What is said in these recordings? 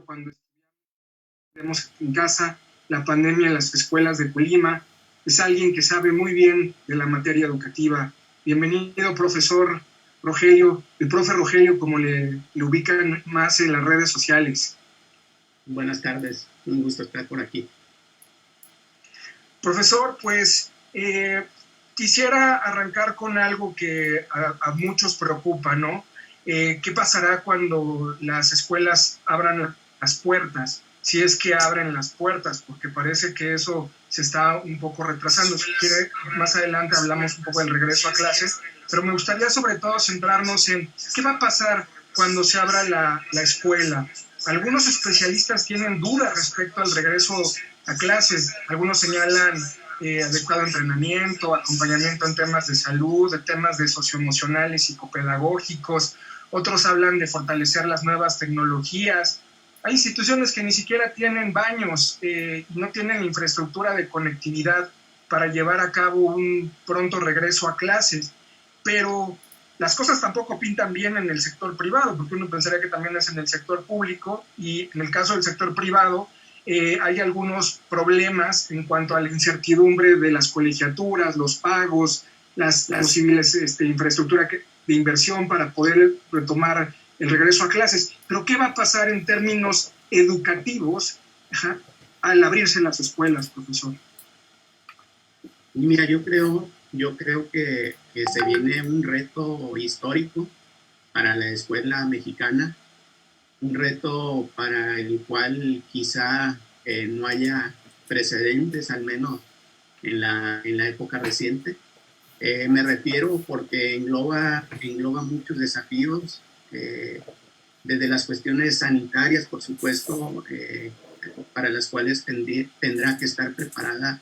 cuando estuvimos en casa, la pandemia en las escuelas de Colima. Es alguien que sabe muy bien de la materia educativa. Bienvenido, profesor Rogelio, el profe Rogelio, como le ubican más en las redes sociales. Buenas tardes, un gusto estar por aquí. Profesor, pues quisiera arrancar con algo que a muchos preocupa, ¿no? ¿Qué pasará cuando las escuelas abran las puertas? Si es que abren las puertas, porque parece que eso se está un poco retrasando. Si quiere, más adelante hablamos un poco del regreso a clases, pero me gustaría sobre todo centrarnos en qué va a pasar cuando se abra la escuela. Algunos especialistas tienen dudas respecto al regreso a clases. Algunos señalan adecuado entrenamiento, acompañamiento en temas de salud, de temas de socioemocionales, psicopedagógicos. Otros hablan de fortalecer las nuevas tecnologías. Hay instituciones que ni siquiera tienen baños, no tienen infraestructura de conectividad para llevar a cabo un pronto regreso a clases. Pero las cosas tampoco pintan bien en el sector privado, porque uno pensaría que también es en el sector público, y en el caso del sector privado hay algunos problemas en cuanto a la incertidumbre de las colegiaturas, los pagos, las posibles infraestructura de inversión para poder retomar el regreso a clases. Pero ¿qué va a pasar en términos educativos al abrirse las escuelas, profesor? Mira, yo creo que se viene un reto histórico para la escuela mexicana, un reto para el cual quizá no haya precedentes, al menos en la época reciente. Me refiero porque engloba muchos desafíos, desde las cuestiones sanitarias, por supuesto, para las cuales tendrá que estar preparada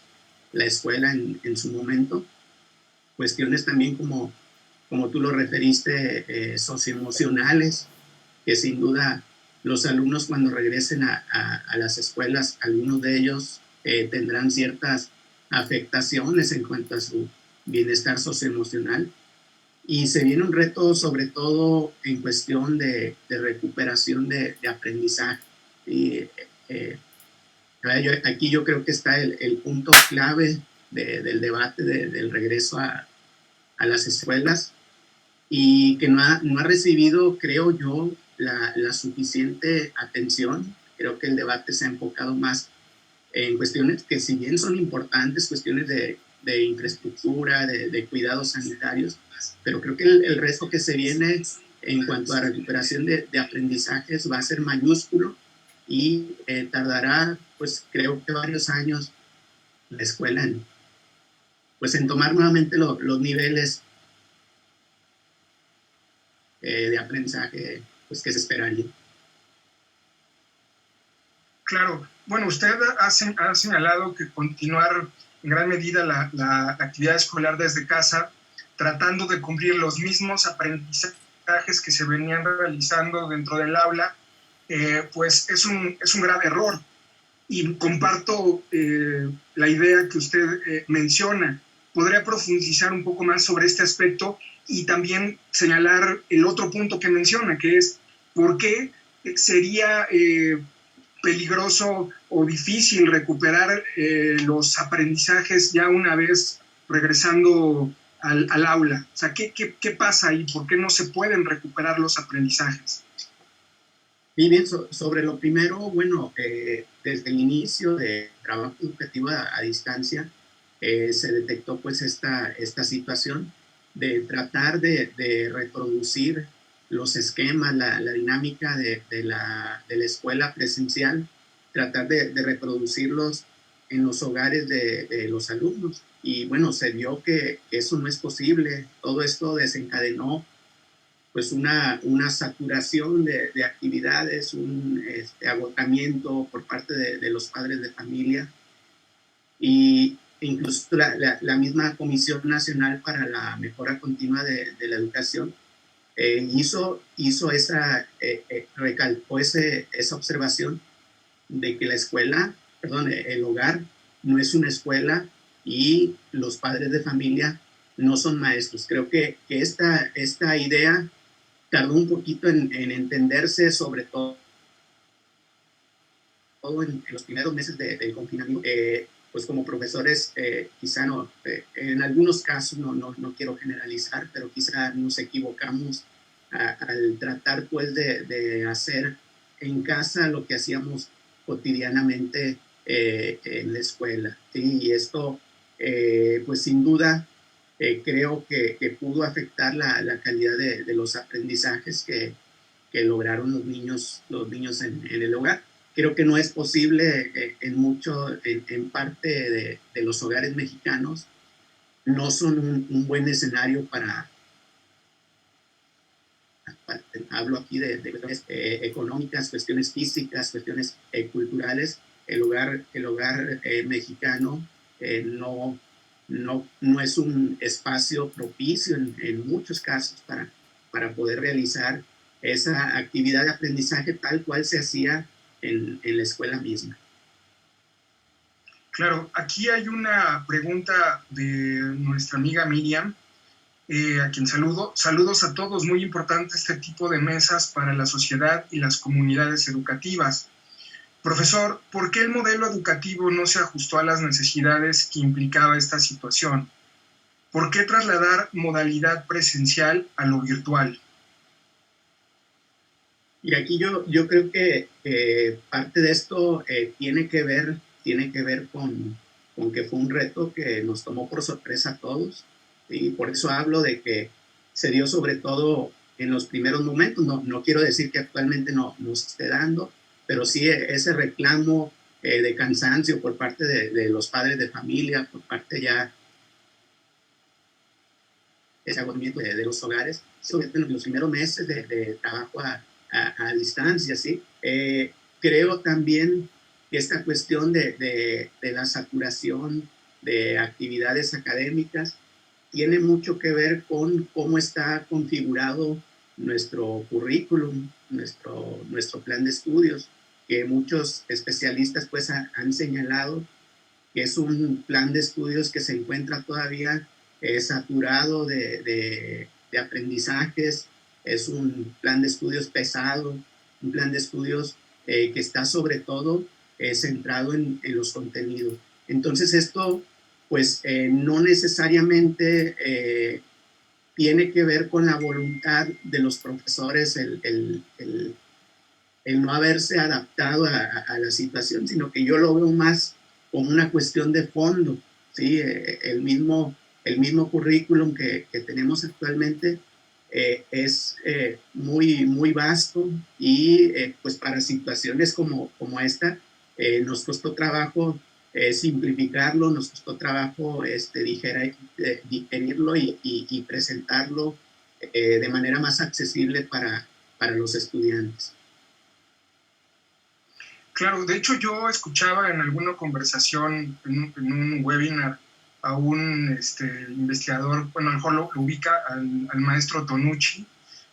la escuela en su momento. Cuestiones también como tú lo referiste, socioemocionales, que sin duda los alumnos cuando regresen a las escuelas, algunos de ellos tendrán ciertas afectaciones en cuanto a su bienestar socioemocional. Y se viene un reto sobre todo en cuestión de recuperación de aprendizaje. Y, aquí yo creo que está el punto clave del debate del regreso a las escuelas, y que no ha recibido, creo yo, la suficiente atención. Creo que el debate se ha enfocado más en cuestiones que, si bien son importantes, cuestiones de infraestructura, de cuidados sanitarios, pero creo que el resto que se viene en cuanto a recuperación de aprendizajes va a ser mayúsculo, y tardará, pues creo que varios años la escuela en tomar nuevamente los niveles de aprendizaje pues que se esperaría. Claro. Bueno, usted ha señalado que continuar en gran medida la actividad escolar desde casa, tratando de cumplir los mismos aprendizajes que se venían realizando dentro del aula, pues es un grave error. Y comparto la idea que usted menciona. ¿Podría profundizar un poco más sobre este aspecto y también señalar el otro punto que menciona, que es por qué sería peligroso o difícil recuperar los aprendizajes ya una vez regresando al aula? O sea, ¿qué pasa ahí? ¿Por qué no se pueden recuperar los aprendizajes? Y bien, sobre lo primero, bueno, desde el inicio de trabajo educativo a distancia, se detectó pues esta situación de tratar de reproducir los esquemas, la dinámica de la escuela presencial, tratar de reproducirlos en los hogares de los alumnos. Y bueno, se vio que eso no es posible. Todo esto desencadenó pues una saturación de actividades, un agotamiento por parte de los padres de familia, y incluso la misma Comisión Nacional para la Mejora Continua de la Educación hizo esa, recalcó esa observación de que la escuela, perdón, el hogar no es una escuela y los padres de familia no son maestros. Creo que esta idea tardó un poquito en entenderse, sobre todo todo en los primeros meses del confinamiento, pues como profesores, quizá no, en algunos casos, no quiero generalizar, pero quizá nos equivocamos al tratar pues de hacer en casa lo que hacíamos cotidianamente en la escuela, ¿sí? Y esto, pues sin duda, creo que pudo afectar la calidad de los aprendizajes que lograron los niños en el hogar. Creo que no es posible en parte de los hogares mexicanos, no son un buen escenario hablo aquí de cuestiones económicas, cuestiones físicas, cuestiones culturales. El hogar mexicano no es un espacio propicio en muchos casos para poder realizar esa actividad de aprendizaje tal cual se hacía en la escuela misma. Claro, aquí hay una pregunta de nuestra amiga Miriam, a quien saludo. Saludos a todos, muy importante este tipo de mesas para la sociedad y las comunidades educativas. Profesor, ¿por qué el modelo educativo no se ajustó a las necesidades que implicaba esta situación? ¿Por qué trasladar modalidad presencial a lo virtual? Y aquí yo creo que parte de esto tiene que ver con que fue un reto que nos tomó por sorpresa a todos. Y por eso hablo de que se dio sobre todo en los primeros momentos. No quiero decir que actualmente no se esté dando, pero sí ese reclamo de cansancio por parte de los padres de familia, por parte ya ese agotamiento de los hogares, sobre todo en los primeros meses de trabajo a distancia, ¿sí? Creo también que esta cuestión de la saturación de actividades académicas tiene mucho que ver con cómo está configurado nuestro currículum, nuestro plan de estudios, que muchos especialistas pues han señalado que es un plan de estudios que se encuentra todavía saturado de aprendizajes, es un plan de estudios pesado, un plan de estudios que está sobre todo centrado en los contenidos. Entonces esto pues no necesariamente tiene que ver con la voluntad de los profesores el no haberse adaptado a la situación, sino que yo lo veo más como una cuestión de fondo, ¿sí? El mismo currículum que tenemos actualmente es muy vasto y pues para situaciones como esta nos costó trabajo simplificarlo, nos costó trabajo digerirlo y presentarlo de manera más accesible para los estudiantes. Claro, de hecho yo escuchaba en alguna conversación, en un webinar, a un investigador, bueno, a lo mejor lo ubica, al maestro Tonucci,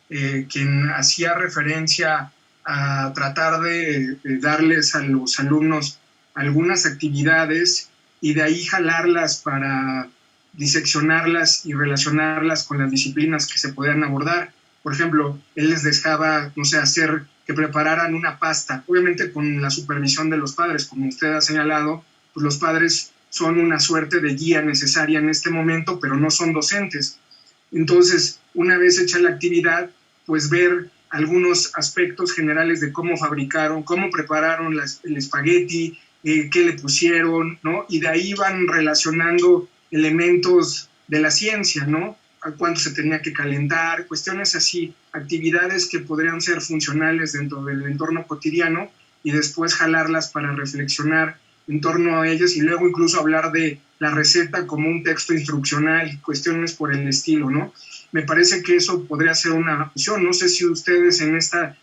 quien hacía referencia a tratar de darles a los alumnos algunas actividades y de ahí jalarlas para diseccionarlas y relacionarlas con las disciplinas que se podían abordar. Por ejemplo, él les dejaba, no sé, hacer que prepararan una pasta, obviamente con la supervisión de los padres, como usted ha señalado, pues los padres son una suerte de guía necesaria en este momento, pero no son docentes. Entonces, una vez hecha la actividad, pues ver algunos aspectos generales de cómo fabricaron, cómo prepararon el espagueti, qué le pusieron, ¿no? Y de ahí van relacionando elementos de la ciencia, ¿no? A cuánto se tenía que calentar, cuestiones así, actividades que podrían ser funcionales dentro del entorno cotidiano y después jalarlas para reflexionar en torno a ellas y luego incluso hablar de la receta como un texto instruccional, cuestiones por el estilo, ¿no? Me parece que eso podría ser una opción. No sé si ustedes en esta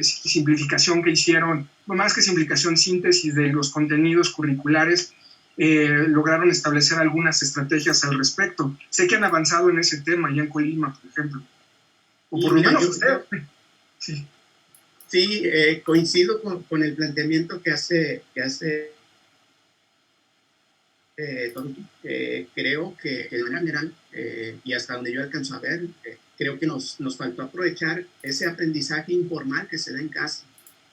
simplificación que hicieron, más que simplificación, síntesis de los contenidos curriculares, lograron establecer algunas estrategias al respecto. Sé que han avanzado en ese tema ya en Colima, por ejemplo. O por lo menos usted. Sí, sí coincido con el planteamiento que hace creo que en general, y hasta donde yo alcanzo a ver, creo que nos faltó aprovechar ese aprendizaje informal que se da en casa.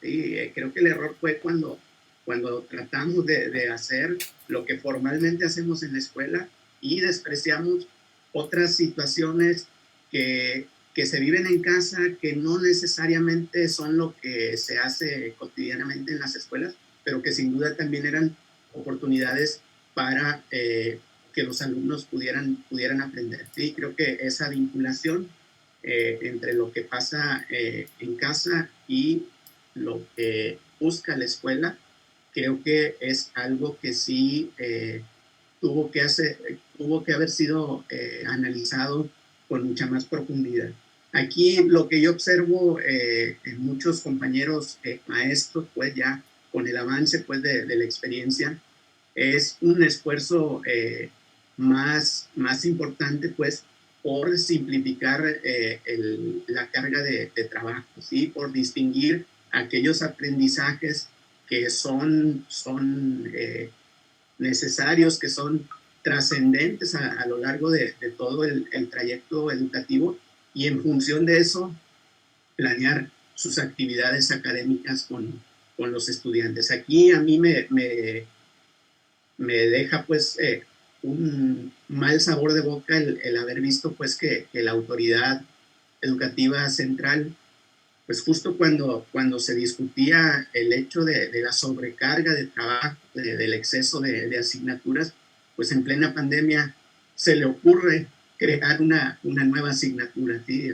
¿Sí? Creo que el error fue cuando cuando tratamos de hacer lo que formalmente hacemos en la escuela y despreciamos otras situaciones que se viven en casa, que no necesariamente son lo que se hace cotidianamente en las escuelas, pero que sin duda también eran oportunidades para que los alumnos pudieran aprender. Sí, creo que esa vinculación entre lo que pasa en casa y lo que busca la escuela, creo que es algo que sí tuvo que haber sido analizado con mucha más profundidad. Aquí lo que yo observo en muchos compañeros maestros, pues ya con el avance pues de la experiencia, es un esfuerzo más importante pues por simplificar la carga de trabajo, ¿sí? Por distinguir aquellos aprendizajes que son necesarios, que son trascendentes a lo largo de todo el trayecto educativo, y en función de eso planear sus actividades académicas con los estudiantes. Aquí a mí me deja pues un mal sabor de boca el haber visto pues que la autoridad educativa central, pues justo cuando se discutía el hecho de la sobrecarga de trabajo, del exceso de asignaturas, pues en plena pandemia se le ocurre crear una nueva asignatura, ¿sí?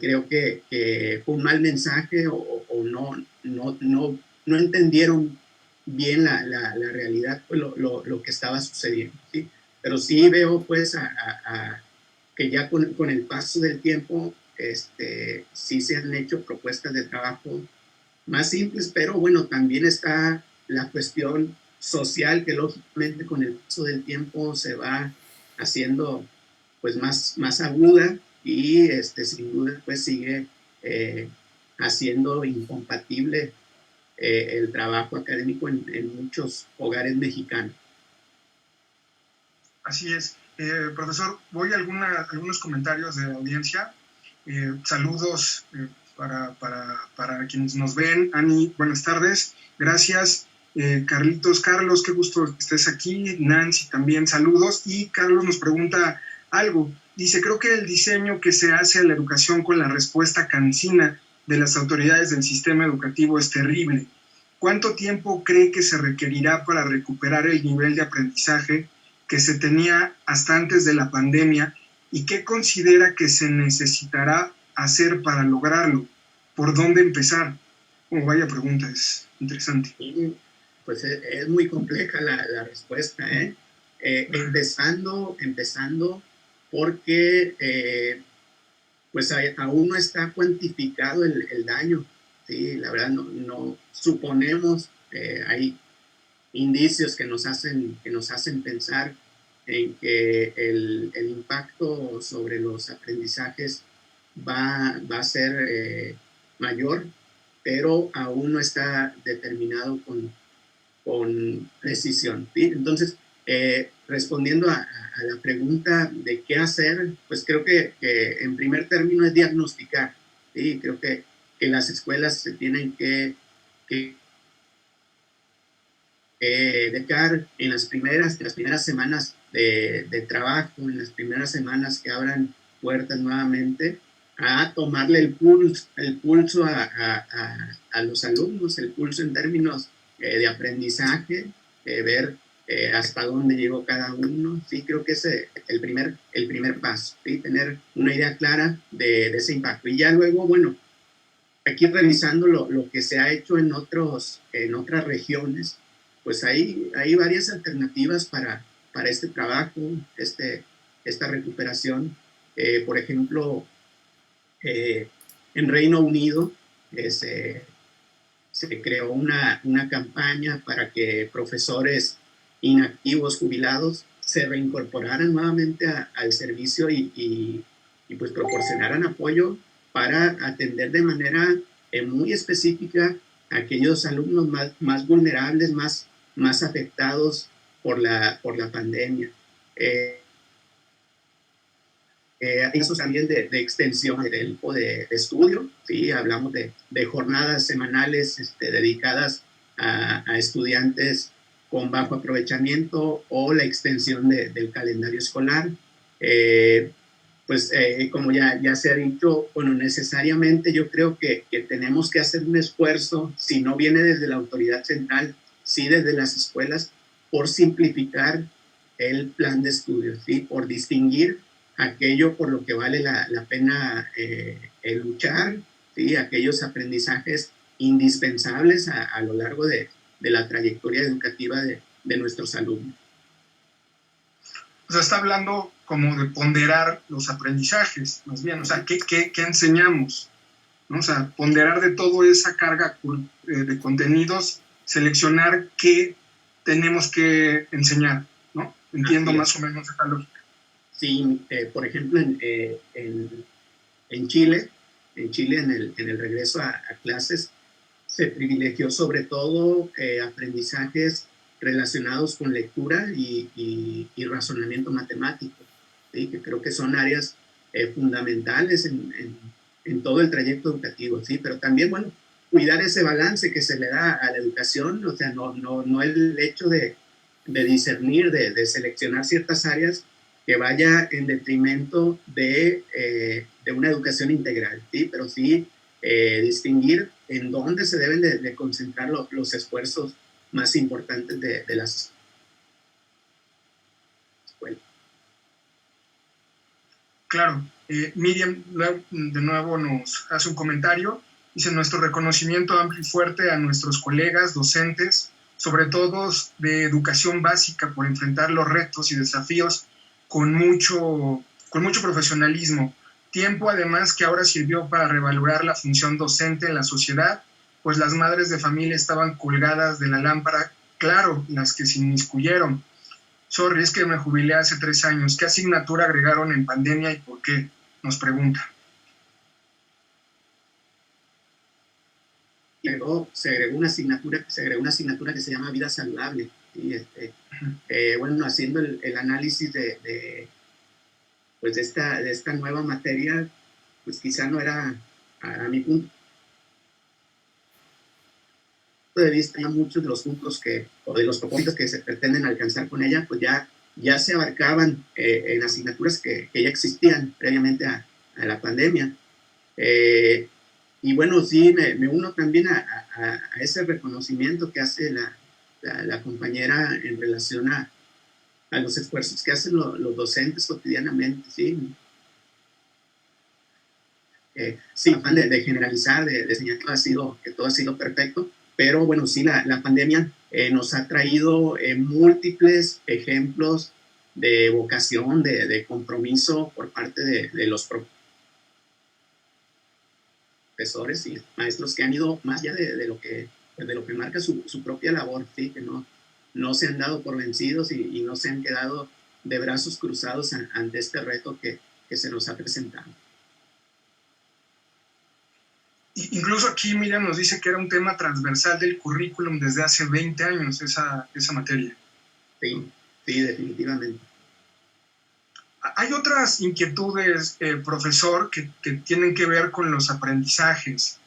Creo que fue un mal mensaje o no entendieron bien la realidad, pues lo que estaba sucediendo, ¿sí? Pero sí veo pues que ya con el paso del tiempo sí se han hecho propuestas de trabajo más simples, pero bueno, también está la cuestión social que lógicamente con el paso del tiempo se va haciendo pues más aguda y sin duda pues sigue eh, haciendo incompatible el trabajo académico en muchos hogares mexicanos. Así es. Profesor, voy a algunos comentarios de la audiencia. Saludos para quienes nos ven. Ani, buenas tardes. Gracias. Carlos, qué gusto que estés aquí. Nancy también, saludos. Y Carlos nos pregunta algo. Dice, creo que el diseño que se hace a la educación con la respuesta cansina de las autoridades del sistema educativo es terrible. ¿Cuánto tiempo cree que se requerirá para recuperar el nivel de aprendizaje que se tenía hasta antes de la pandemia y qué considera que se necesitará hacer para lograrlo? ¿Por dónde empezar? Oh, vaya pregunta, es interesante. Y, pues es muy compleja la respuesta, ¿eh? Empezando porque pues aún no está cuantificado el daño, ¿sí? La verdad no suponemos, hay indicios que nos hacen pensar en que el impacto sobre los aprendizajes va a ser mayor, pero aún no está determinado con precisión, ¿sí? Entonces, respondiendo a la pregunta de qué hacer, pues creo que en primer término es diagnosticar, ¿sí? Creo que las escuelas se tienen que dedicar en las primeras semanas de trabajo, en las primeras semanas que abran puertas nuevamente, a tomarle el pulso a los alumnos, el pulso en términos de aprendizaje, ver hasta dónde llegó cada uno. Sí, creo que ese es el primer paso, ¿sí? Tener una idea clara de ese impacto. Y ya luego, bueno, aquí revisando lo que se ha hecho en otras regiones, pues hay varias alternativas para este trabajo, esta recuperación. Por ejemplo, en Reino Unido se creó una campaña para que profesores inactivos, jubilados, se reincorporaran nuevamente al servicio y pues proporcionaran apoyo para atender de manera muy específica a aquellos alumnos más vulnerables, más afectados por la pandemia. Hay casos también de extensión del tiempo de estudio, ¿sí? Hablamos de jornadas semanales dedicadas a estudiantes con bajo aprovechamiento o la extensión del calendario escolar. Como ya se ha dicho, bueno, necesariamente yo creo que tenemos que hacer un esfuerzo, si no viene desde la autoridad central, sí desde las escuelas, por simplificar el plan de estudios, ¿sí? Por distinguir aquello por lo que vale la pena el luchar, ¿sí? Aquellos aprendizajes indispensables a lo largo de la trayectoria educativa de nuestros alumnos. O sea, está hablando como de ponderar los aprendizajes, más bien, o sea, ¿qué enseñamos? ¿No? O sea, ponderar de toda esa carga de contenidos, seleccionar qué tenemos que enseñar, ¿no? Entiendo más o menos esa lógica. Sí, por ejemplo, en Chile, en el regreso a clases, se privilegió sobre todo aprendizajes relacionados con lectura y razonamiento matemático, ¿sí? Que creo que son áreas fundamentales en todo el trayecto educativo, ¿sí? Pero también, bueno, cuidar ese balance que se le da a la educación, o sea, no el hecho de discernir, de seleccionar ciertas áreas que vaya en detrimento de una educación integral, ¿sí? Pero sí distinguir en dónde se deben de concentrar los esfuerzos más importantes de las escuelas. Claro. Miriam de nuevo nos hace un comentario. Dice: nuestro reconocimiento amplio y fuerte a nuestros colegas docentes, sobre todo de educación básica, por enfrentar los retos y desafíos con mucho profesionalismo. Tiempo además que ahora sirvió para revalorar la función docente en la sociedad, pues las madres de familia estaban colgadas de la lámpara, claro, las que se inmiscuyeron. Sorry, es que me jubilé hace 3 años. ¿Qué asignatura agregaron en pandemia y por qué? Nos pregunta. Se agregó una asignatura que se llama Vida Saludable. Y bueno, haciendo el análisis de esta nueva materia, pues quizá no era, a mi punto de vista, muchos de los puntos o de los propósitos que se pretenden alcanzar con ella, pues ya se abarcaban en asignaturas que ya existían previamente a la pandemia. Y bueno, sí, me uno también a ese reconocimiento que hace la compañera en relación a los esfuerzos que hacen los docentes cotidianamente, ¿sí? Sin afán de generalizar, de enseñar que todo ha sido perfecto, pero bueno, sí, la pandemia nos ha traído múltiples ejemplos de vocación, de compromiso por parte de los profesores y maestros que han ido más allá de lo que marca su propia labor, ¿sí? Que no se han dado por vencidos y no se han quedado de brazos cruzados ante este reto que se nos ha presentado. Incluso aquí Miriam nos dice que era un tema transversal del currículum desde hace 20 años, esa materia. Sí, sí, definitivamente. Hay otras inquietudes, profesor, que tienen que ver con los aprendizajes.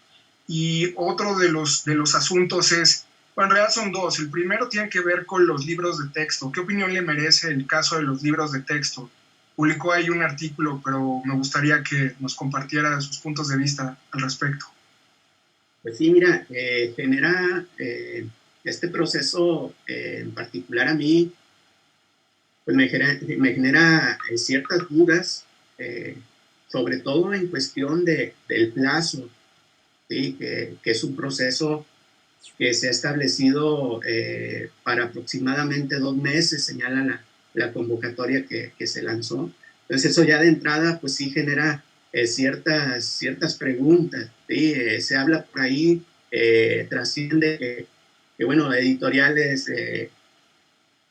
Y otro de los asuntos es, bueno, en realidad son dos. El primero tiene que ver con los libros de texto. ¿Qué opinión le merece el caso de los libros de texto? Publicó ahí un artículo, pero me gustaría que nos compartiera sus puntos de vista al respecto. Pues sí, mira, genera este proceso en particular a mí, pues me genera ciertas dudas, sobre todo en cuestión del plazo, ¿sí? Que es un proceso que se ha establecido para aproximadamente 2 meses, señala la convocatoria que se lanzó. Entonces eso ya de entrada pues sí genera ciertas preguntas, ¿sí? Se habla por ahí, trasciende que bueno, editoriales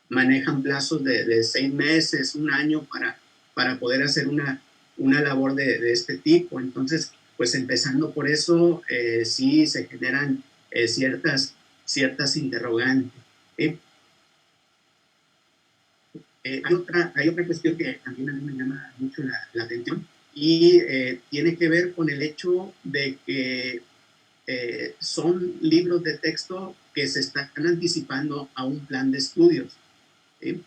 manejan plazos de 6 meses, 1 año para poder hacer una labor de este tipo. Entonces, pues empezando por eso, sí se generan ciertas interrogantes. Hay otra cuestión que también a mí me llama mucho la atención y tiene que ver con el hecho de que son libros de texto que se están anticipando a un plan de estudios. ¿Sí?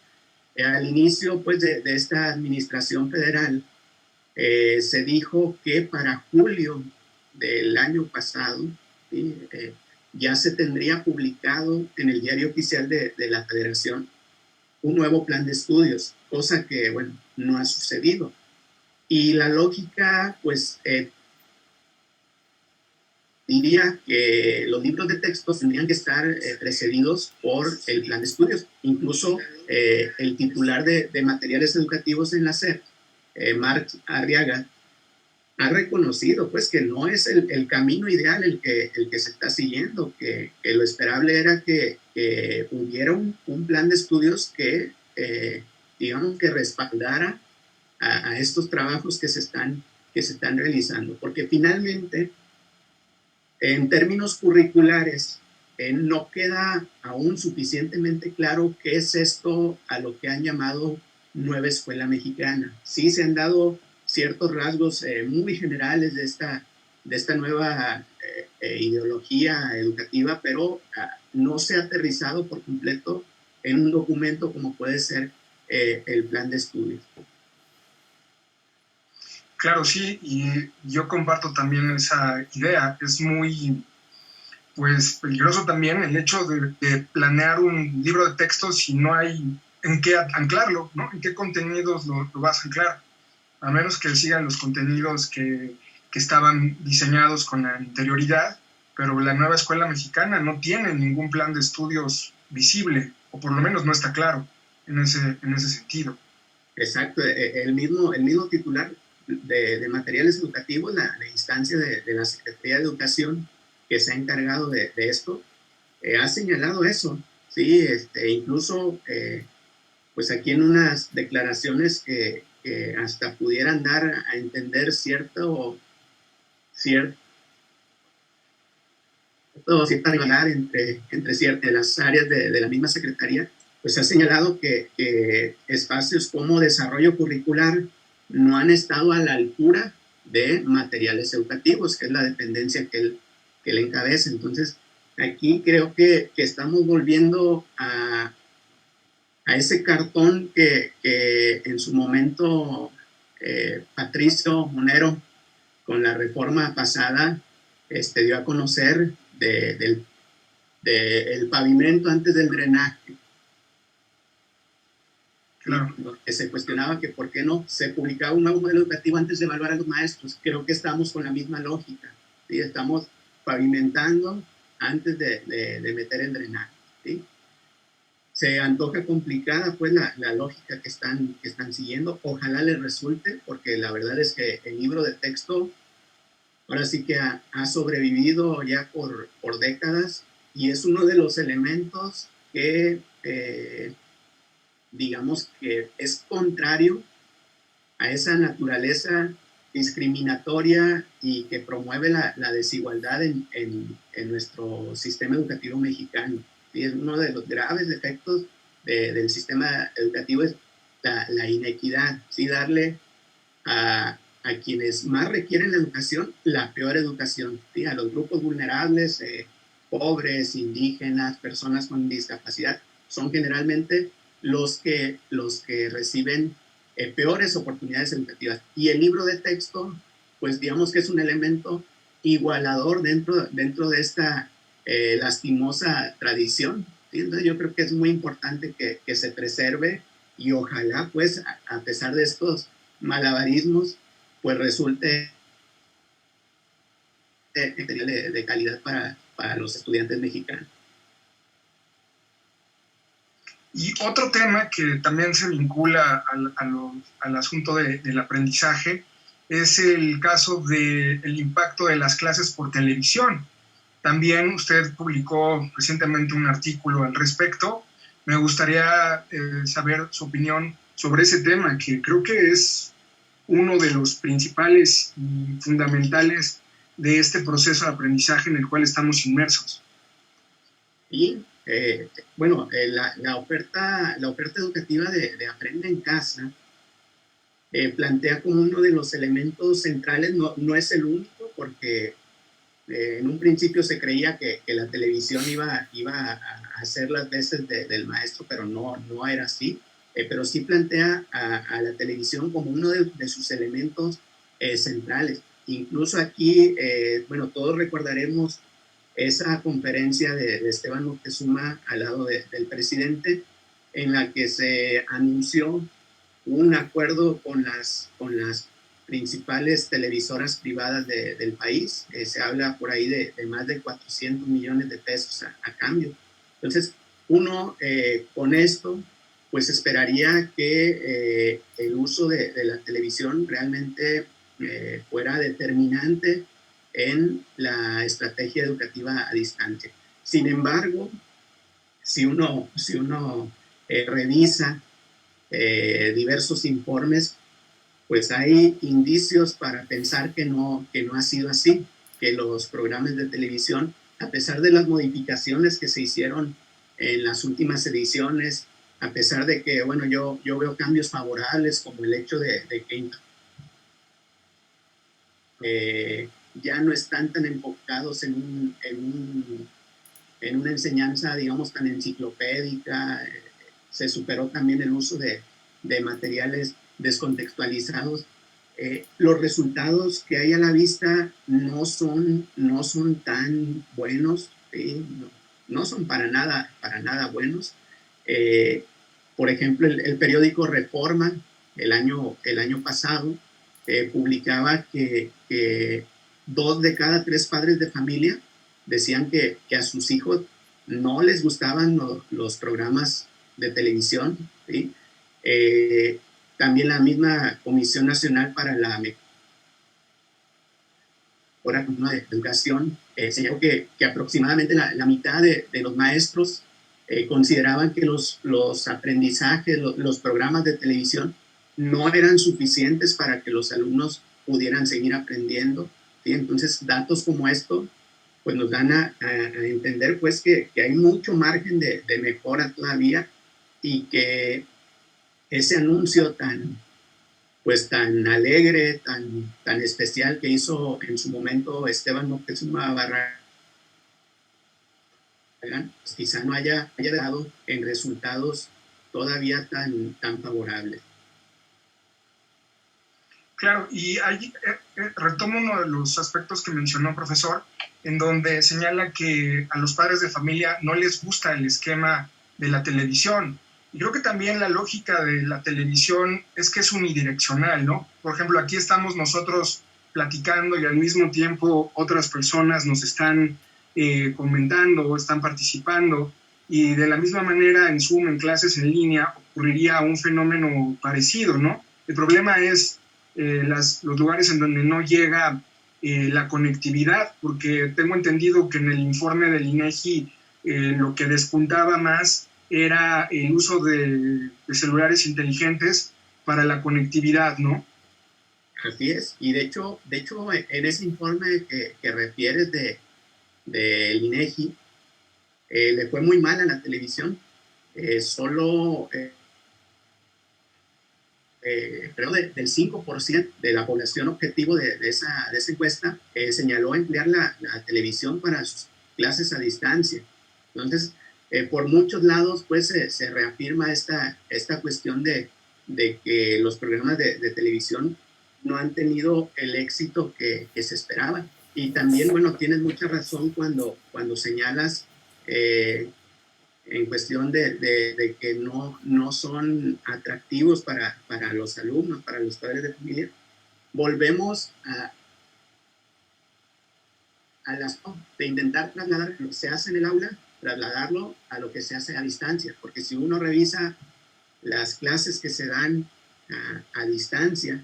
Al inicio pues, de esta administración federal, se dijo que para julio del año pasado, ¿sí? Ya se tendría publicado en el diario oficial de la Federación un nuevo plan de estudios, cosa que, bueno, no ha sucedido. Y la lógica, pues, diría que los libros de texto tendrían que estar precedidos por el plan de estudios. Incluso el titular de materiales educativos en la SEP, Marc Arriaga, ha reconocido pues que no es el camino ideal el que se está siguiendo, que lo esperable era que hubiera un plan de estudios que, digamos, que respaldara a estos trabajos que se están realizando, porque finalmente, en términos curriculares, no queda aún suficientemente claro qué es esto a lo que han llamado nueva escuela mexicana. Sí se han dado ciertos rasgos muy generales de esta nueva ideología educativa, pero no se ha aterrizado por completo en un documento como puede ser el plan de estudios. Claro, sí, y yo comparto también esa idea. Es muy, pues, peligroso también el hecho de planear un libro de texto si no hay en qué anclarlo, ¿no? En qué contenidos lo vas a anclar, a menos que sigan los contenidos que estaban diseñados con anterioridad, pero la nueva escuela mexicana no tiene ningún plan de estudios visible, o por lo menos no está claro en ese sentido. Exacto, el mismo titular de materiales educativos, la instancia de la Secretaría de Educación que se ha encargado de esto, ha señalado eso, ¿sí? Incluso, pues aquí en unas declaraciones que hasta pudieran dar a entender cierta rivalidad entre las áreas de la misma Secretaría, pues ha señalado que espacios como desarrollo curricular no han estado a la altura de materiales educativos, que es la dependencia que él encabeza. Entonces, aquí creo que estamos volviendo a ese cartón que en su momento Patricio Monero, con la reforma pasada, dio a conocer del pavimento antes del drenaje. Claro. Que se cuestionaba que por qué no se publicaba un nuevo modelo educativo antes de evaluar a los maestros. Creo que estamos con la misma lógica, ¿sí? Estamos pavimentando antes de meter el drenaje, ¿sí? Se antoja complicada pues la lógica que están siguiendo. Ojalá les resulte, porque la verdad es que el libro de texto ahora sí que ha sobrevivido ya por décadas y es uno de los elementos que digamos que es contrario a esa naturaleza discriminatoria y que promueve la desigualdad en nuestro sistema educativo mexicano. ¿Sí? Es uno de los graves defectos del sistema educativo, es la inequidad, ¿sí? Darle a quienes más requieren la educación, la peor educación, ¿sí? A los grupos vulnerables, pobres, indígenas, personas con discapacidad, son generalmente los que reciben peores oportunidades educativas. Y el libro de texto, pues digamos que es un elemento igualador dentro de esta lastimosa tradición, ¿sí? Entonces yo creo que es muy importante que se preserve y ojalá, pues, a pesar de estos malabarismos, pues resulte de calidad para los estudiantes mexicanos. Y otro tema que también se vincula al asunto del aprendizaje es el caso del impacto de las clases por televisión. También usted publicó recientemente un artículo al respecto. Me gustaría saber su opinión sobre ese tema, que creo que es uno de los principales y fundamentales de este proceso de aprendizaje en el cual estamos inmersos. Y bueno, la oferta educativa de Aprende en Casa plantea como uno de los elementos centrales, no es el único, porque En un principio se creía que la televisión iba a hacer las veces del maestro, pero no era así. Pero sí plantea a la televisión como uno de sus elementos centrales. Incluso aquí, bueno, todos recordaremos esa conferencia de Esteban Moctezuma al lado del presidente, en la que se anunció un acuerdo con las principales televisoras privadas del país. Se habla por ahí de más de 400 millones de pesos a cambio. Entonces, uno con esto, pues esperaría que el uso de la televisión realmente fuera determinante en la estrategia educativa a distancia. Sin embargo, si uno revisa diversos informes, pues hay indicios para pensar que no ha sido así, que los programas de televisión, a pesar de las modificaciones que se hicieron en las últimas ediciones, a pesar de que, bueno, yo veo cambios favorables como el hecho de que ya no están tan enfocados en una enseñanza, digamos, tan enciclopédica. Se superó también el uso de materiales descontextualizados. Los resultados que hay a la vista no son tan buenos, ¿sí? No son para nada buenos. Por ejemplo, el periódico Reforma, el año pasado, publicaba que 2 de cada 3 padres de familia decían que a sus hijos no les gustaban los programas de televisión, ¿sí? También la misma Comisión Nacional para la Mejora Continua de Educación señaló que aproximadamente la mitad de los maestros consideraban que los aprendizajes, los programas de televisión no eran suficientes para que los alumnos pudieran seguir aprendiendo, ¿sí? Entonces, datos como esto pues nos dan a entender pues que hay mucho margen de mejora todavía, y que ese anuncio tan alegre, tan especial que hizo en su momento Esteban Moctezuma Barragán, pues quizá no haya dado en resultados todavía tan favorables. Claro, y ahí retomo uno de los aspectos que mencionó, profesor, en donde señala que a los padres de familia no les gusta el esquema de la televisión. Y creo que también la lógica de la televisión es que es unidireccional, ¿no? Por ejemplo, aquí estamos nosotros platicando y al mismo tiempo otras personas nos están comentando o están participando. Y de la misma manera en Zoom, en clases en línea, ocurriría un fenómeno parecido, ¿no? El problema es los lugares en donde no llega la conectividad, porque tengo entendido que en el informe del INEGI lo que despuntaba más era el uso de celulares inteligentes para la conectividad, ¿no? Así es, y de hecho en ese informe que refieres del INEGI, le fue muy mal a la televisión. Solo creo del 5% de la población objetivo de esa encuesta señaló emplear la televisión para sus clases a distancia. Entonces, por muchos lados, pues se reafirma esta cuestión de que los programas de televisión no han tenido el éxito que se esperaba. Y también, bueno, tienes mucha razón cuando señalas en cuestión de que no son atractivos para los alumnos, para los padres de familia. Volvemos de intentar trasladar lo que se hace en el aula, trasladarlo a lo que se hace a distancia, porque si uno revisa las clases que se dan a distancia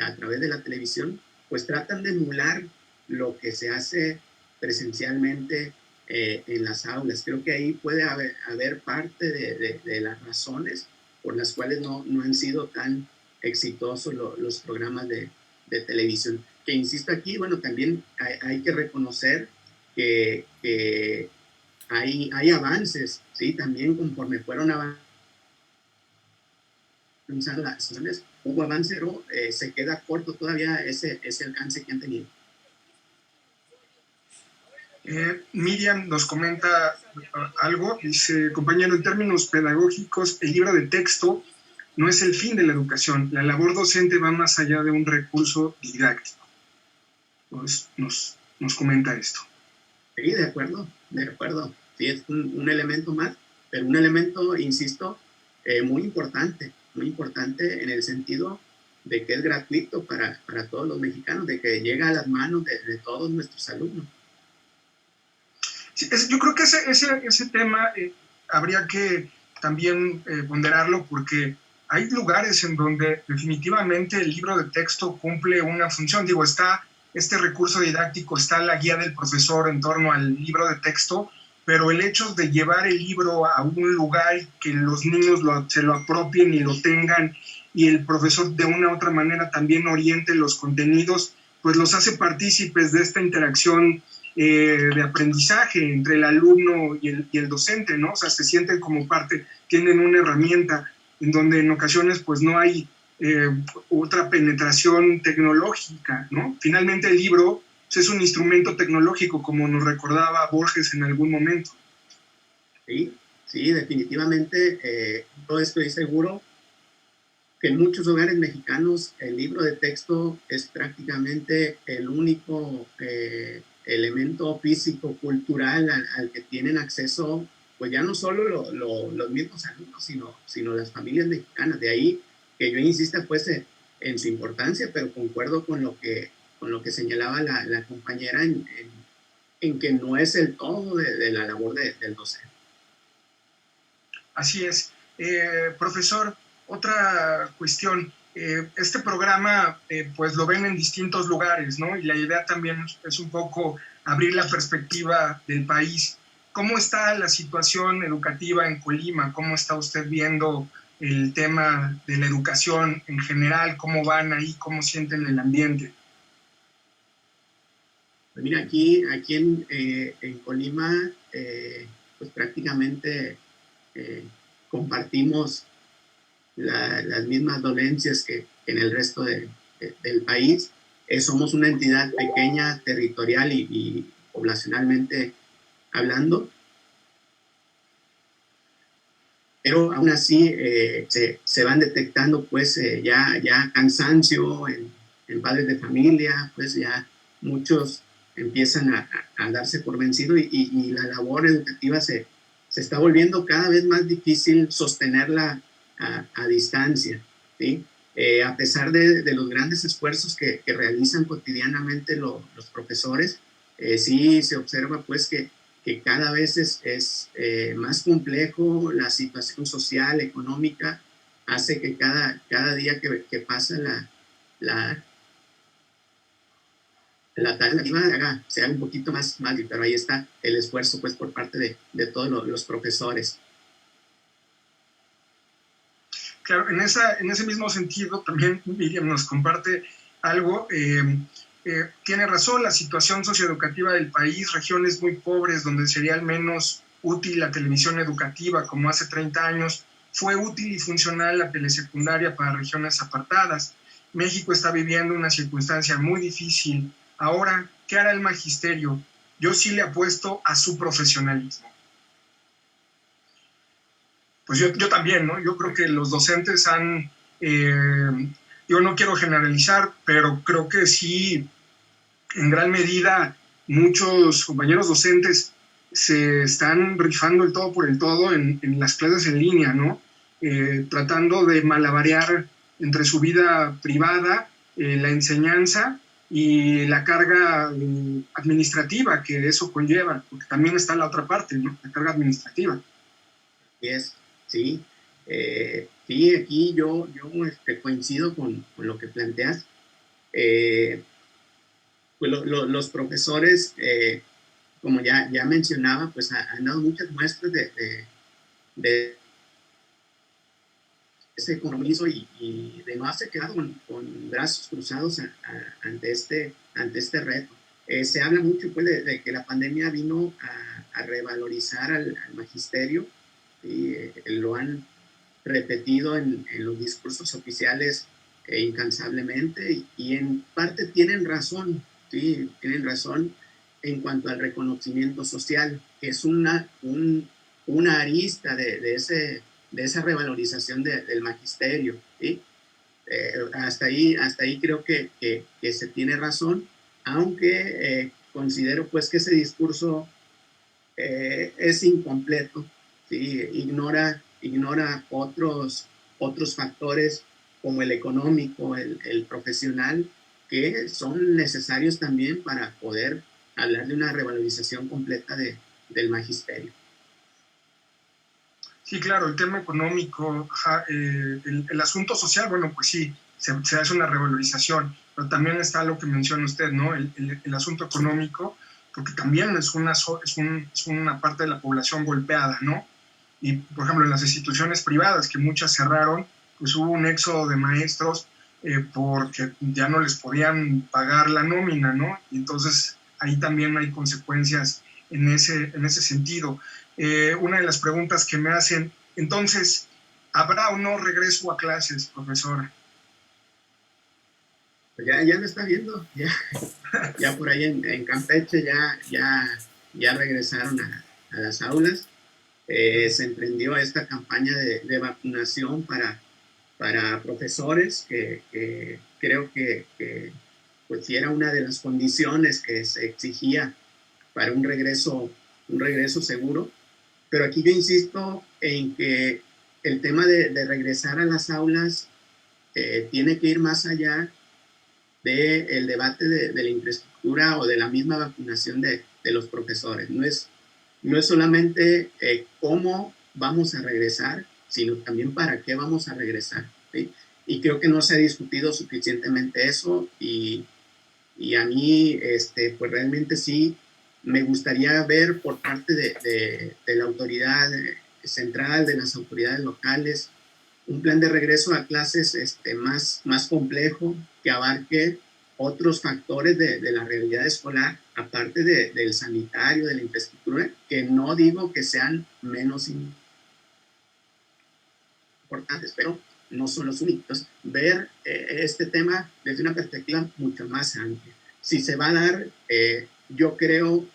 a través de la televisión, pues tratan de emular lo que se hace presencialmente en las aulas. Creo que ahí puede haber parte de las razones por las cuales no han sido tan exitosos los programas de televisión. Que insisto aquí, bueno, también hay que reconocer que hay avances, ¿sí? También conforme fueron avanzando las acciones, hubo avance, pero se queda corto todavía ese alcance que han tenido. Miriam nos comenta algo, dice, compañero, en términos pedagógicos, el libro de texto no es el fin de la educación, la labor docente va más allá de un recurso didáctico. Pues nos comenta esto. Sí, de acuerdo, de acuerdo. Sí, es un elemento más, pero un elemento, insisto, muy importante en el sentido de que es gratuito para todos los mexicanos, de que llega a las manos de todos nuestros alumnos. Sí, yo creo que ese tema habría que también ponderarlo porque hay lugares en donde definitivamente el libro de texto cumple una función. Digo, está este recurso didáctico, está la guía del profesor en torno al libro de texto, pero el hecho de llevar el libro a un lugar y que los niños se lo apropien y lo tengan y el profesor de una u otra manera también oriente los contenidos, pues los hace partícipes de esta interacción de aprendizaje entre el alumno y el docente, ¿no? O sea, se sienten como parte, tienen una herramienta en donde en ocasiones pues no hay otra penetración tecnológica, ¿no? Finalmente el libro pues, es un instrumento tecnológico, como nos recordaba Borges en algún momento. Sí, sí, definitivamente, yo estoy seguro que en muchos hogares mexicanos el libro de texto es prácticamente el único elemento físico, cultural al que tienen acceso, pues ya no solo los mismos alumnos, sino las familias mexicanas. De ahí que yo insista pues en su importancia, pero concuerdo con lo que señalaba la compañera en que no es el todo de la labor del docente. Así es. Profesor, otra cuestión. Este programa pues lo ven en distintos lugares, ¿no? Y la idea también es un poco abrir la perspectiva del país. ¿Cómo está la situación educativa en Colima? ¿Cómo está usted viendo el tema de la educación en general? ¿Cómo van ahí? ¿Cómo sienten el ambiente? Pues mira, aquí en Colima, pues prácticamente compartimos las mismas dolencias que en el resto del país. Somos una entidad pequeña, territorial y poblacionalmente hablando, pero aún así se van detectando pues ya cansancio en padres de familia, pues ya muchos empiezan a darse por vencido y la labor educativa se está volviendo cada vez más difícil sostenerla a distancia, ¿sí? A pesar de los grandes esfuerzos que realizan cotidianamente los profesores, sí se observa pues que cada vez es más complejo, la situación social, económica, hace que cada día que pasa la tarea sea un poquito más mal, pero ahí está el esfuerzo pues por parte de todos los profesores. Claro, en ese mismo sentido también Miriam nos comparte algo. Tiene razón, la situación socioeducativa del país, regiones muy pobres donde sería al menos útil la televisión educativa, como hace 30 años, fue útil y funcional la telesecundaria para regiones apartadas. México está viviendo una circunstancia muy difícil. Ahora, ¿qué hará el magisterio? Yo sí le apuesto a su profesionalismo. Pues yo también, ¿no? Yo creo que los docentes yo no quiero generalizar, pero creo que sí, en gran medida, muchos compañeros docentes se están rifando el todo por el todo en las clases en línea, ¿no? Tratando de malabarear entre su vida privada, la enseñanza y la carga administrativa que eso conlleva, porque también está la otra parte, ¿no? La carga administrativa. Yes. Sí, sí, aquí yo coincido con lo que planteas. Pues los profesores, como ya mencionaba, pues han dado muchas muestras de ese compromiso y de no haberse quedado con brazos cruzados ante este reto. Se habla mucho pues, de que la pandemia vino a revalorizar al magisterio y lo han repetido en los discursos oficiales incansablemente y en parte tienen razón, sí, tienen razón. en cuanto al reconocimiento social, que es una arista de esa revalorización del magisterio, ¿sí? Hasta ahí creo que se tiene razón, aunque considero pues que ese discurso es incompleto, ¿sí? Ignora otros factores como el económico, el profesional, que son necesarios también para poder hablar de una revalorización completa del magisterio. Sí, claro, el tema económico, el asunto social, bueno, pues sí, se hace una revalorización, pero también está lo que menciona usted, ¿no? El asunto económico, porque también es una parte de la población golpeada, ¿no? Y, por ejemplo, en las instituciones privadas, que muchas cerraron, pues hubo un éxodo de maestros porque ya no les podían pagar la nómina, ¿no? Y entonces ahí también hay consecuencias en ese sentido. Una de las preguntas que me hacen, entonces, ¿habrá o no regreso a clases, profesora? Pues ya lo está viendo, ya por ahí en Campeche ya regresaron a las aulas. Se emprendió esta campaña de vacunación para profesores, que creo que pues sí era una de las condiciones que se exigía para un regreso seguro. Pero aquí yo insisto en que el tema de regresar a las aulas tiene que ir más allá del debate de la infraestructura o de la misma vacunación de los profesores. No es solamente cómo vamos a regresar, sino también para qué vamos a regresar, ¿sí? Y creo que no se ha discutido suficientemente eso, y a mí pues realmente sí me gustaría ver por parte de la autoridad central, de las autoridades locales, un plan de regreso a clases más complejo, que abarque otros factores de la realidad escolar, aparte del sanitario, de la infraestructura, que no digo que sean menos importantes, pero no son los únicos. Ver este tema desde una perspectiva mucho más amplia. Si se va a dar, yo creo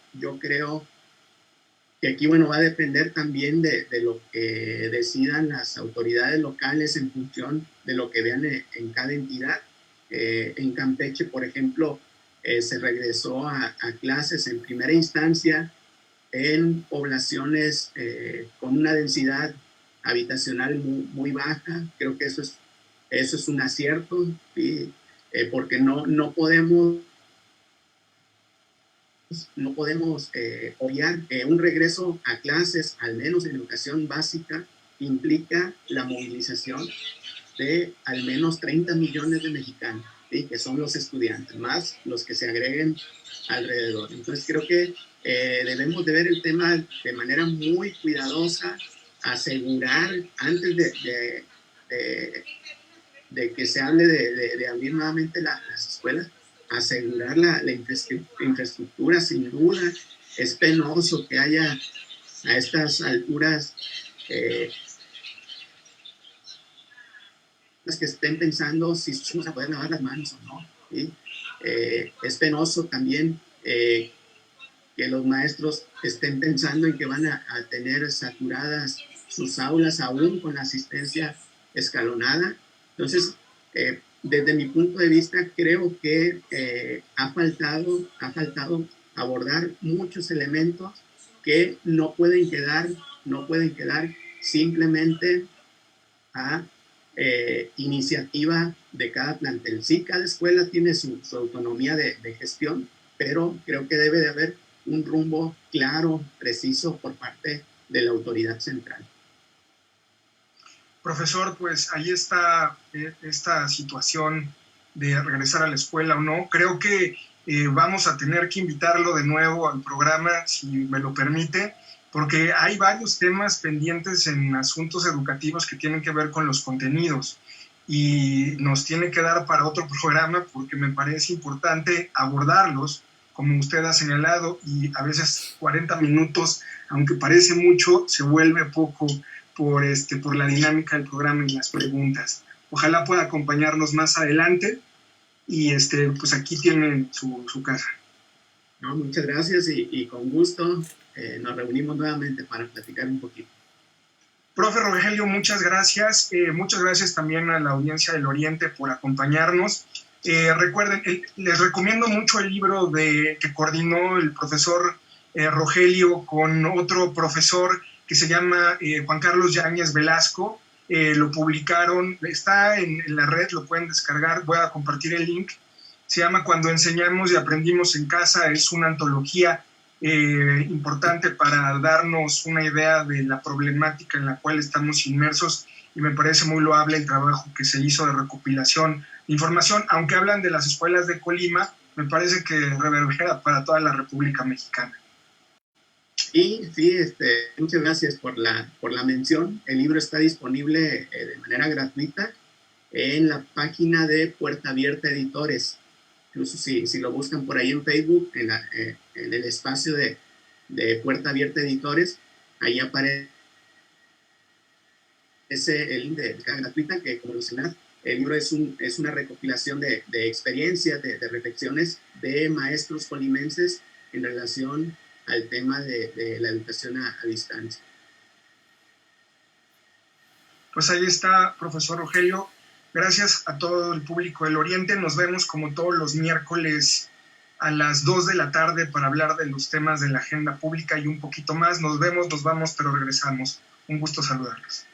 que aquí, bueno, va a depender también de lo que decidan las autoridades locales en función de lo que vean en cada entidad. En Campeche, por ejemplo, se regresó a clases en primera instancia en poblaciones con una densidad habitacional muy baja. Creo que eso es un acierto, ¿sí? Porque no podemos obviar que un regreso a clases, al menos en educación básica, implica la movilización de al menos 30 millones de mexicanos, ¿sí? Que son los estudiantes, más los que se agreguen alrededor. Entonces creo que debemos de ver el tema de manera muy cuidadosa, asegurar antes de que se hable de abrir nuevamente las escuelas, asegurar la infraestructura. Sin duda es penoso que haya a estas alturas que estén pensando si vamos a poder lavar las manos o no, ¿sí? Es penoso también que los maestros estén pensando en que van a tener saturadas sus aulas aún con la asistencia escalonada. Entonces, desde mi punto de vista, creo que ha faltado abordar muchos elementos que no pueden quedar simplemente a iniciativa de cada plantel. Sí, cada escuela tiene su autonomía de gestión, pero creo que debe de haber un rumbo claro, preciso por parte de la autoridad central. Profesor, pues ahí está esta situación de regresar a la escuela o no. Creo que vamos a tener que invitarlo de nuevo al programa, si me lo permite, porque hay varios temas pendientes en asuntos educativos que tienen que ver con los contenidos y nos tiene que dar para otro programa, porque me parece importante abordarlos, como usted ha señalado, y a veces 40 minutos, aunque parece mucho, se vuelve poco por la dinámica del programa y las preguntas. Ojalá pueda acompañarnos más adelante, y pues aquí tienen su casa. No, muchas gracias y con gusto nos reunimos nuevamente para platicar un poquito. Profe Rogelio, muchas gracias. Muchas gracias también a la audiencia del Oriente por acompañarnos. Recuerden, les recomiendo mucho el libro que coordinó el profesor Rogelio con otro profesor que se llama Juan Carlos Yáñez Velasco. Lo publicaron, está en la red, lo pueden descargar, voy a compartir el link. Se llama Cuando enseñamos y aprendimos en casa, es una antología importante para darnos una idea de la problemática en la cual estamos inmersos, y me parece muy loable el trabajo que se hizo de recopilación de información. Aunque hablan de las escuelas de Colima, me parece que reverbera para toda la República Mexicana. Sí, muchas gracias por la mención. El libro está disponible de manera gratuita en la página de Puerta Abierta Editores. Incluso si lo buscan por ahí en Facebook, en el espacio de Puerta Abierta Editores, ahí aparece el link de descarga gratuita, que como mencionas, el libro es una recopilación de experiencias, de reflexiones de maestros colimenses en relación al tema de la educación a distancia. Pues ahí está, profesor Rogelio. Gracias a todo el público del Oriente. Nos vemos como todos los miércoles a las 2 de la tarde para hablar de los temas de la agenda pública y un poquito más. Nos vemos, nos vamos, pero regresamos. Un gusto saludarlos.